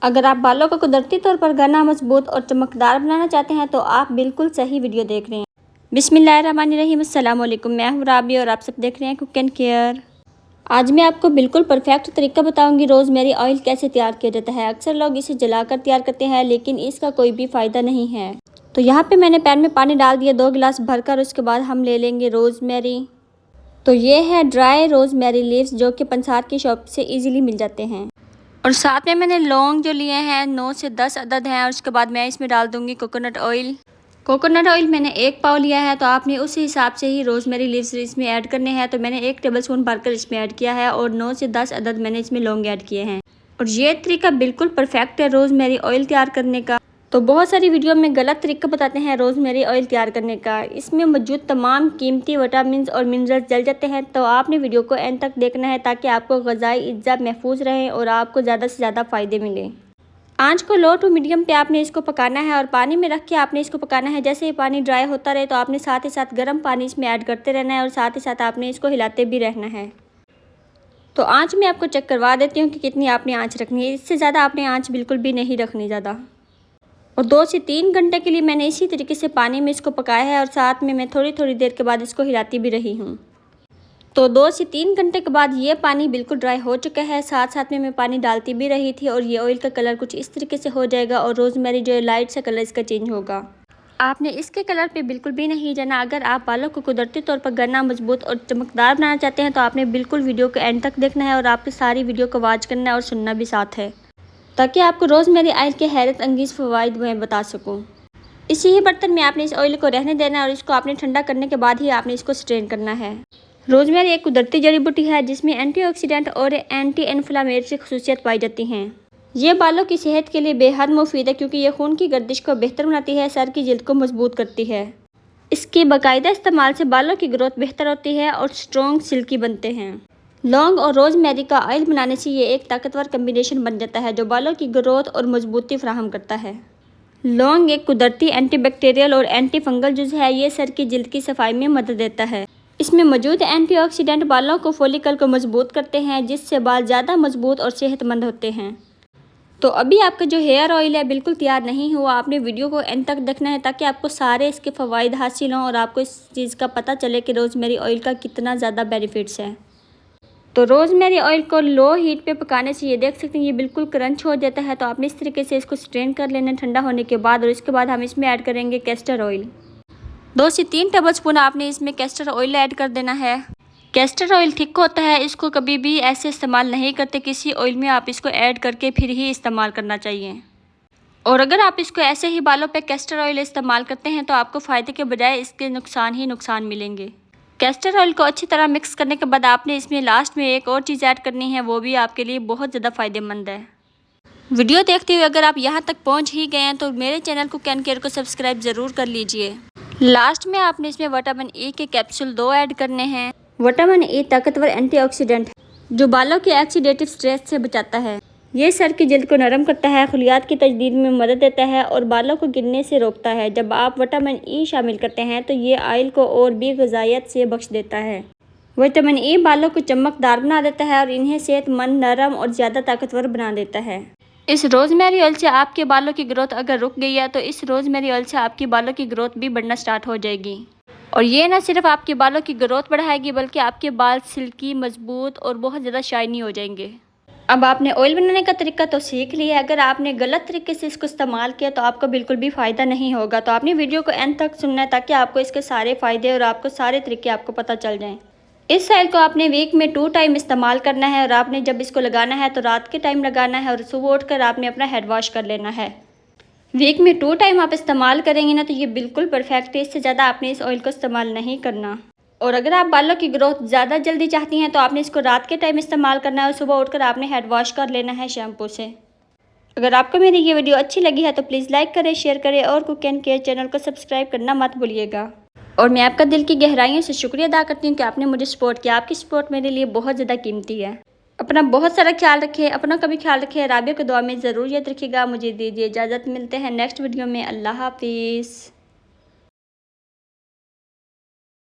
अगर आप बालों को कुदरती तौर पर घना, मजबूत और चमकदार बनाना चाहते हैं तो आप बिल्कुल सही वीडियो देख रहे हैं। बिस्मिल्लाहिर्रहमानिर्रहीम, अस्सलाम वालेकुम। मैं हूँ राबी और आप सब देख रहे हैं कुक एंड केयर। आज मैं आपको बिल्कुल परफेक्ट तरीका बताऊंगी रोज़मेरी ऑयल कैसे तैयार किया जाता है। अक्सर लोग इसे जलाकर तैयार करते हैं लेकिन इसका कोई भी फ़ायदा नहीं है। तो यहाँ पे मैंने पैन में पानी डाल दिया 2 गिलास भरकर। उसके बाद हम ले लेंगे रोज़मेरी। तो ये है ड्राई रोज़मेरी लीव्स जो कि पंसार की शॉप से इजीली मिल जाते हैं। और साथ में मैंने लौंग जो लिए हैं 9 से 10 अदद हैं। और उसके बाद मैं इसमें डाल दूंगी कोकोनट ऑयल। कोकोनट ऑयल मैंने 1 पाव लिया है, तो आपने उस हिसाब से ही रोज़मेरी लीव्स इसमें ऐड करने हैं। तो मैंने 1 टेबलस्पून भरकर इसमें ऐड किया है और 9 से 10 अदद मैंने इसमें लौंग ऐड किए हैं। और ये तरीका बिल्कुल परफेक्ट है रोज़मेरी ऑयल तैयार करने का। तो बहुत सारी वीडियो में गलत तरीका बताते हैं रोज़मेरी ऑयल तैयार करने का। इसमें मौजूद तमाम कीमती विटामिन और मिनरल्स जल जाते हैं। तो आपने वीडियो को एंड तक देखना है ताकि आपको ग़िज़ाई अज्जा महफूज रहें और आपको ज़्यादा से ज़्यादा फ़ायदे मिलें। आंच को लो टू मीडियम पे आपने इसको पकाना है और पानी में रख के आपने इसको पकाना है। जैसे ही पानी ड्राई होता रहे तो आपने साथ ही साथ गर्म पानी इसमें ऐड करते रहना है और साथ ही साथ आपने इसको हिलाते भी रहना है। तो आंच में आपको चेक करवा देती हूँ कि कितनी आपने आंच रखनी है। इससे ज़्यादा आपने आंच बिल्कुल भी नहीं रखनी ज़्यादा। और 2 से 3 घंटे के लिए मैंने इसी तरीके से पानी में इसको पकाया है और साथ में मैं थोड़ी थोड़ी देर के बाद इसको हिलाती भी रही हूँ। तो 2 से 3 घंटे के बाद ये पानी बिल्कुल ड्राई हो चुका है। साथ साथ में मैं पानी डालती भी रही थी और ये ऑयल का कलर कुछ इस तरीके से हो जाएगा और रोज़मेरी जो है लाइट सा कलर इसका चेंज होगा। आपने इसके कलर पे बिल्कुल भी नहीं जाना। अगर आप बालों को कुदरती तौर पर घना, मजबूत और चमकदार बनाना चाहते हैं तो आपने बिल्कुल वीडियो को एंड तक देखना है और आपको सारी वीडियो को वॉच करना है और सुनना भी साथ है, ताकि आपको रोज़मेरी ऑयल के हैरत अंगेज़ फ़वाइद मैं बता सकूँ। इसी ही बर्तन में आपने इस ऑयल को रहने देना है और इसको आपने ठंडा करने के बाद ही आपने इसको स्ट्रेन करना है। रोज़मेरी एक कुदरती जड़ी बूटी है जिसमें एंटीऑक्सीडेंट और एंटी इन्फ्लेमेटरी खसूसियत पाई जाती हैं। ये बालों की सेहत के लिए बेहद मुफीद है क्योंकि ये खून की गर्दिश को बेहतर बनाती है, सर की जिल्द को मजबूत करती है। इसके बाकायदा इस्तेमाल से बालों की ग्रोथ बेहतर होती है और स्ट्रॉन्ग सिल्की बनते हैं। लौंग और रोज़मेरी का ऑयल बनाने से ये एक ताकतवर कम्बिनेशन बन जाता है जो बालों की ग्रोथ और मजबूती फराहम करता है। लौंग एक कुदरती एंटीबैक्टीरियल और एंटी फंगल जुज़ है। ये सर की जिल्द की सफाई में मदद देता है। इसमें मौजूद एंटीऑक्सीडेंट बालों को फॉलिकल को मजबूत करते हैं जिससे बाल ज़्यादा मजबूत और सेहतमंद होते हैं। तो अभी आपका जो हेयर ऑयल है बिल्कुल तैयार नहीं हुआ। आपने वीडियो को एंड तक देखना है ताकि आपको सारे इसके फ़वाइद हासिल हों और आपको इस चीज़ का पता चले कि रोज़मेरी ऑयल का कितना ज़्यादा बेनिफिट्स है। तो रोज़मेरी ऑयल को लो हीट पे पकाने से ये देख सकते हैं ये बिल्कुल क्रंच हो जाता है। तो आपने इस तरीके से इसको स्ट्रेन कर लेना ठंडा होने के बाद। और इसके बाद हम इसमें ऐड करेंगे कैस्टर ऑयल। 2 से 3 टेबलस्पून आपने इसमें कैस्टर ऑयल ऐड कर देना है। कैस्टर ऑयल थिक होता है, इसको कभी भी ऐसे इस्तेमाल नहीं करते। किसी ऑयल में आप इसको ऐड करके फिर ही इस्तेमाल करना चाहिए। और अगर आप इसको ऐसे ही बालों पे कैस्टर ऑयल इस्तेमाल करते हैं तो आपको फ़ायदे के बजाय इसके नुकसान ही नुकसान मिलेंगे। कैस्टर ऑयल को अच्छी तरह मिक्स करने के बाद आपने इसमें लास्ट में एक और चीज़ ऐड करनी है, वो भी आपके लिए बहुत ज़्यादा फ़ायदेमंद है। वीडियो देखते हुए अगर आप यहाँ तक पहुँच ही गए हैं तो मेरे चैनल कुक एंड केयर को सब्सक्राइब ज़रूर कर लीजिए। लास्ट में आपने इसमें विटामिन ई के कैप्सूल 2 ऐड करने हैं। विटामिन ई ताकतवर एंटीऑक्सीडेंट है जो बालों के ऑक्सीडेटिव स्ट्रेस से बचाता है। ये सर की जिल्द को नरम करता है, खलियात की तजदीद में मदद देता है और बालों को गिरने से रोकता है। जब आप विटामिन ई शामिल करते हैं तो ये ऑयल को और भी ग़िज़ाइत से बख्श देता है। विटामिन ई बालों को चमकदार बना देता है और इन्हें सेहतमंद, नरम और ज़्यादा ताकतवर बना देता है। इस रोज़मेरी ऑयल से आपके बालों की ग्रोथ अगर रुक गई है तो इस रोज़मेरी ऑयल से आपकी बालों की ग्रोथ भी बढ़ना स्टार्ट हो जाएगी। और ये ना सिर्फ आपके बालों की ग्रोथ बढ़ाएगी बल्कि आपके बाल सिल्की, मजबूत और बहुत ज़्यादा शाइनी हो जाएंगे। अब आपने ऑयल बनाने का तरीका तो सीख लिया है। अगर आपने गलत तरीके से इसको इस्तेमाल किया तो आपको बिल्कुल भी फ़ायदा नहीं होगा। तो आपने वीडियो को एंड तक सुनना है ताकि आपको इसके सारे फ़ायदे और आपको सारे तरीके आपको पता चल जाएँ। इस ऑयल को आपने वीक में 2 टाइम इस्तेमाल करना है और आपने जब इसको लगाना है तो रात के टाइम लगाना है और सुबह उठकर आपने अपना हेड वॉश कर लेना है। वीक में 2 टाइम आप इस्तेमाल करेंगे ना तो ये बिल्कुल परफेक्ट है। इससे ज़्यादा आपने इस ऑयल को इस्तेमाल नहीं करना। और अगर आप बालों की ग्रोथ ज़्यादा जल्दी चाहती हैं तो आपने इसको रात के टाइम इस्तेमाल करना है और सुबह उठकर आपने हेड वॉश कर लेना है शैम्पू से। अगर आपको मेरी ये वीडियो अच्छी लगी है तो प्लीज़ लाइक करें, शेयर करें और कुक एंड केयर चैनल को सब्सक्राइब करना मत भूलिएगा। और मैं आपका दिल की गहराइयों से शुक्रिया अदा करती हूँ कि आपने मुझे सपोर्ट किया। आपकी सपोर्ट मेरे लिए बहुत ज़्यादा कीमती है। अपना बहुत सारा ख्याल रखें, अपना कभी ख्याल रखें। राबिया को दुआ में ज़रूर याद रखिएगा। मुझे दीजिए इजाज़त, मिलते हैं नेक्स्ट वीडियो में। अल्लाह हाफिज़।